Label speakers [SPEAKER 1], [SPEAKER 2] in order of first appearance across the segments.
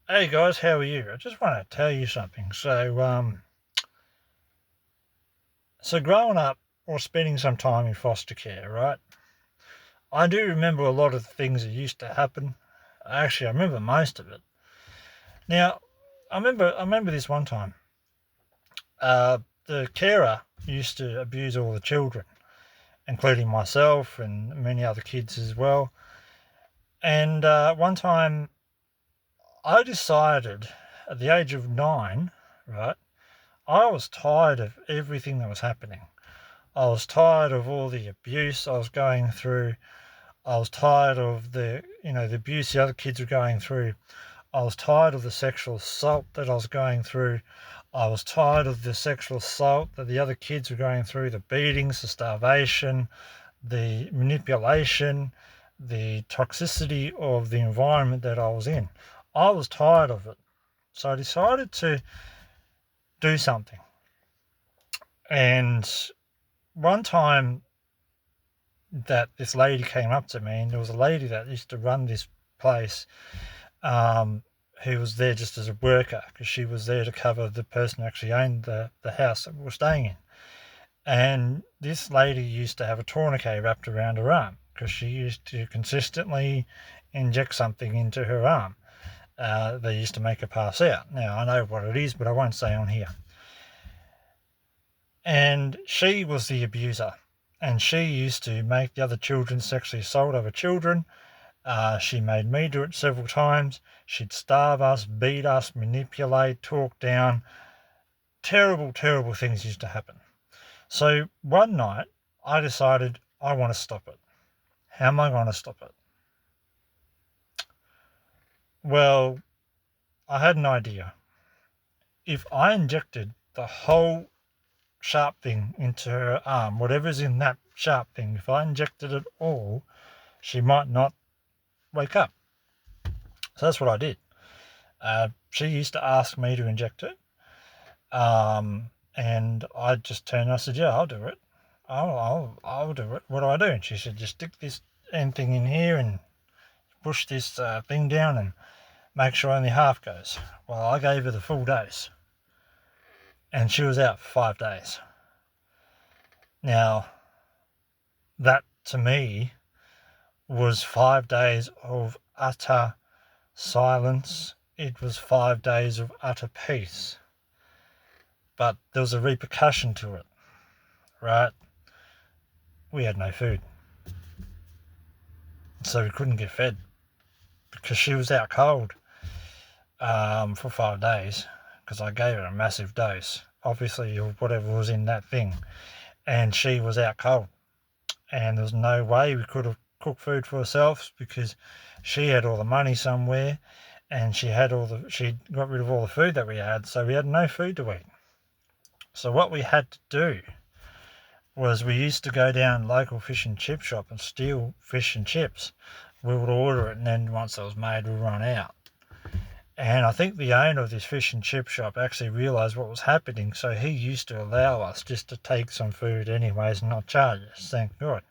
[SPEAKER 1] Hey guys, how are you? I just want to tell you something. So growing up or spending some time in foster care, right? I do remember a lot of the things that used to happen. Actually, I remember most of it. Now, I remember this one time. The carer used to abuse all the children, including myself and many other kids as well. And one time, I decided at the age of 9, right? I was tired of everything that was happening. I was tired of all the abuse I was going through. I was tired of the abuse the other kids were going through. I was tired of the sexual assault that I was going through. I was tired of the sexual assault that the other kids were going through, the beatings, the starvation, the manipulation, the toxicity of the environment that I was in. I was tired of it. So I decided to do something. And one time that this lady came up to me, and there was a lady that used to run this place, um, who was there just as a worker because she was there to cover the person who actually owned the house that we were staying in. And this lady used to have a tourniquet wrapped around her arm because she used to consistently inject something into her arm. They used to make her pass out. Now, I know what it is, but I won't say on here. And she was the abuser. And she used to make the other children sexually assault other children. She made me do it several times. She'd starve us, beat us, manipulate, talk down. Terrible, terrible things used to happen. So one night, I decided I want to stop it. How am I going to stop it? Well, I had an idea. If I injected the whole sharp thing into her arm, whatever's in that sharp thing, if I injected it all, she might not wake up. So that's what I did. She used to ask me to inject it. And I just turned and I said, yeah, I'll do it. I'll do it. What do I do? And she said, just stick this end thing in here and push this thing down and make sure only half goes. Well, I gave her the full dose and she was out for 5 days. Now, that to me was 5 days of utter silence. It was 5 days of utter peace. But there was a repercussion to it, right? We had no food. So we couldn't get fed because she was out cold for 5 days because I gave her a massive dose, obviously, of whatever was in that thing. And she was out cold. And there was no way we could have cooked food for ourselves because she had all the money somewhere and she got rid of all the food that we had. So we had no food to eat. So what we had to do was we used to go down local fish and chip shop and steal fish and chips. We would order it, and then once it was made, we'd run out. And I think the owner of this fish and chip shop actually realised what was happening, so he used to allow us just to take some food anyways and not charge us, thank God.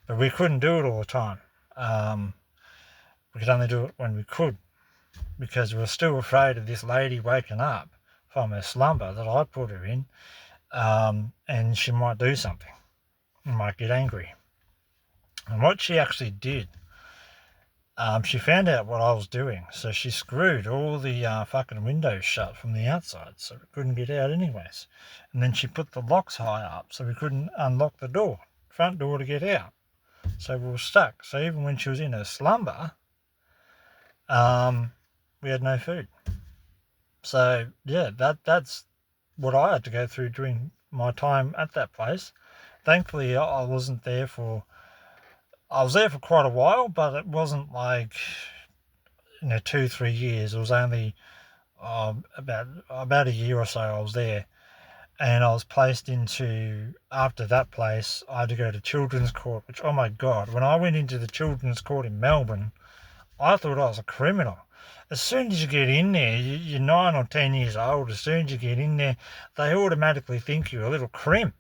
[SPEAKER 1] But we couldn't do it all the time. We could only do it when we could, because we were still afraid of this lady waking up from her slumber that I put her in, and she might do something, might get angry. And what she actually did, she found out what I was doing, so she screwed all the fucking windows shut from the outside, so we couldn't get out anyways. And then she put the locks high up, so we couldn't unlock the front door to get out. So we were stuck. So even when she was in her slumber, we had no food. So yeah, that's what I had to go through during my time at that place. Thankfully, I wasn't there for. I was there for quite a while, but it wasn't like 2-3 years. It was only about a year or so I was there, and I was placed into. After that place, I had to go to children's court. Which, oh my God, when I went into the children's court in Melbourne, I thought I was a criminal. As soon as you get in there, you're 9 or 10 years old. As soon as you get in there, they automatically think you're a little crim.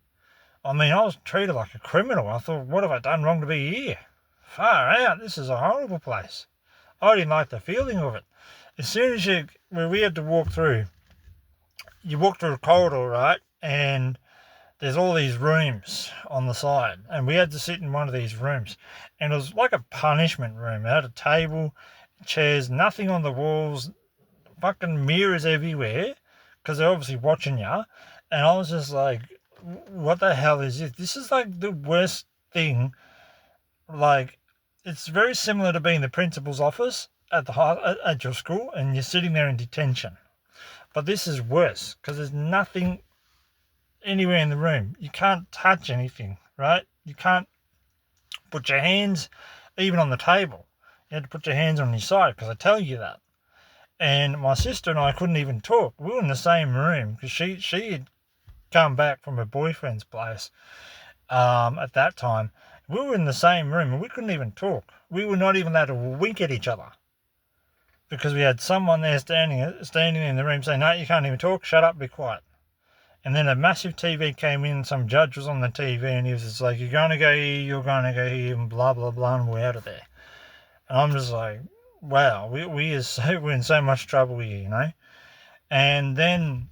[SPEAKER 1] I mean, I was treated like a criminal. I thought, what have I done wrong to be here? Far out, this is a horrible place. I didn't like the feeling of it. as soon as where we had to walk through, you walk through a corridor, right? And there's all these rooms on the side. And we had to sit in one of these rooms. And it was like a punishment room. It had a table, chairs, nothing on the walls, fucking mirrors everywhere, because they're obviously watching you. And I was just like, what the hell is this? This is like the worst thing. Like, it's very similar to being the principal's office at your school, and you're sitting there in detention. But this is worse, because there's nothing anywhere in the room. You can't touch anything, right? You can't put your hands even on the table. You had to put your hands on your side, because I tell you that. And my sister and I couldn't even talk. We were in the same room, because she had come back from her boyfriend's place at that time. We were in the same room and we couldn't even talk. We were not even allowed to wink at each other, because we had someone there standing in the room saying, no, you can't even talk, shut up, be quiet. And then a massive TV came in, some judge was on the TV, and he was just like, you're going to go here, you're going to go here, and blah, blah, blah, and we're out of there. And I'm just like, wow, we're in so much trouble here, you know? And then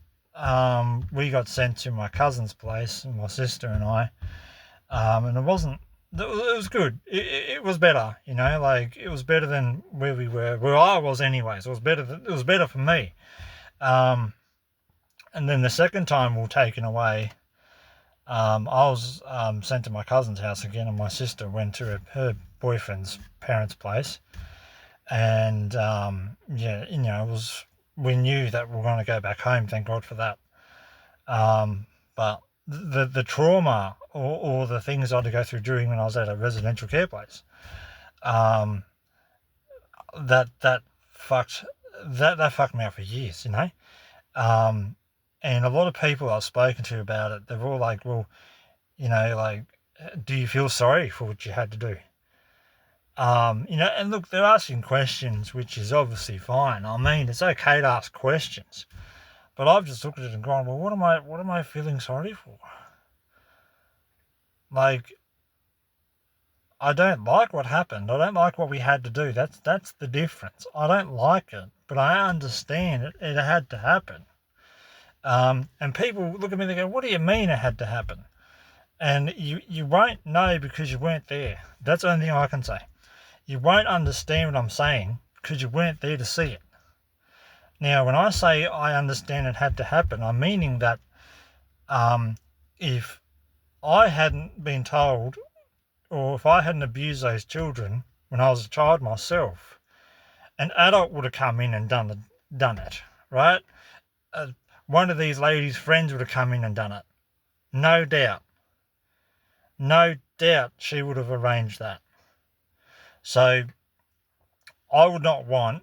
[SPEAKER 1] we got sent to my cousin's place, my sister and I, and it was good. It was better, you know, like, it was better than where we were, where I was anyways. It was better for me. And then the second time we were taken away, I was sent to my cousin's house again, and my sister went to her boyfriend's parents' place. And yeah, you know, we knew that we were going to go back home, thank God for that. But the trauma or the things I had to go through during when I was at a residential care place, that fucked me up for years, you know. And a lot of people I've spoken to about it, they're all like, well, you know, like, do you feel sorry for what you had to do? You know, and look, they're asking questions, which is obviously fine. I mean, it's okay to ask questions, but I've just looked at it and gone, well, what am I feeling sorry for? Like, I don't like what happened. I don't like what we had to do. That's the difference. I don't like it, but I understand it. It had to happen. And people look at me and they go, what do you mean it had to happen? And you won't know because you weren't there. That's the only thing I can say. You won't understand what I'm saying because you weren't there to see it. Now, when I say I understand it had to happen, I'm meaning that if I hadn't been told, or if I hadn't abused those children when I was a child myself, an adult would have come in and done it, right? One of these ladies' friends would have come in and done it. No doubt. No doubt she would have arranged that. So I would not want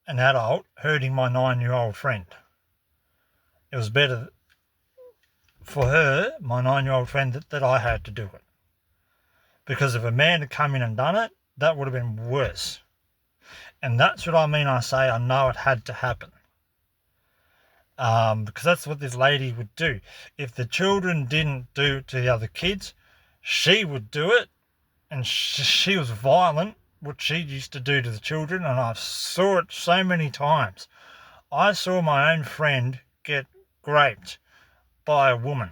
[SPEAKER 1] an adult hurting my 9-year-old friend. It was better for her, my 9-year-old friend, that I had to do it. Because if a man had come in and done it, that would have been worse. And that's what I mean. I say I know it had to happen. Because that's what this lady would do. If the children didn't do it to the other kids, she would do it. And she was violent, what she used to do to the children, and I saw it so many times. I saw my own friend get raped by a woman,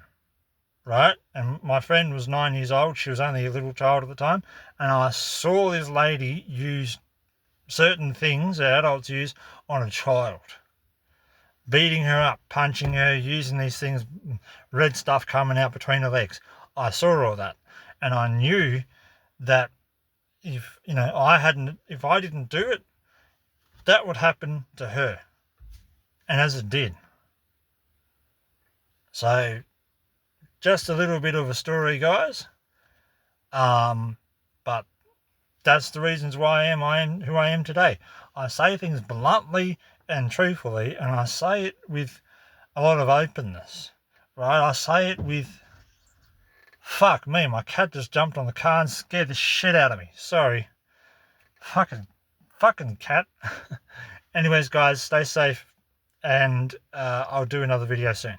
[SPEAKER 1] right? And my friend was 9 years old. She was only a little child at the time. And I saw this lady use certain things that adults use on a child. Beating her up, punching her, using these things, red stuff coming out between her legs. I saw all that. And I knew that if I didn't do it, that would happen to her. And as it did. So, just a little bit of a story, guys. But that's the reasons why I am who I am today. I say things bluntly and truthfully, and I say it with a lot of openness, right? I say it with, fuck me, my cat just jumped on the car and scared the shit out of me. Sorry. Fucking cat. Anyways, guys, stay safe, and I'll do another video soon.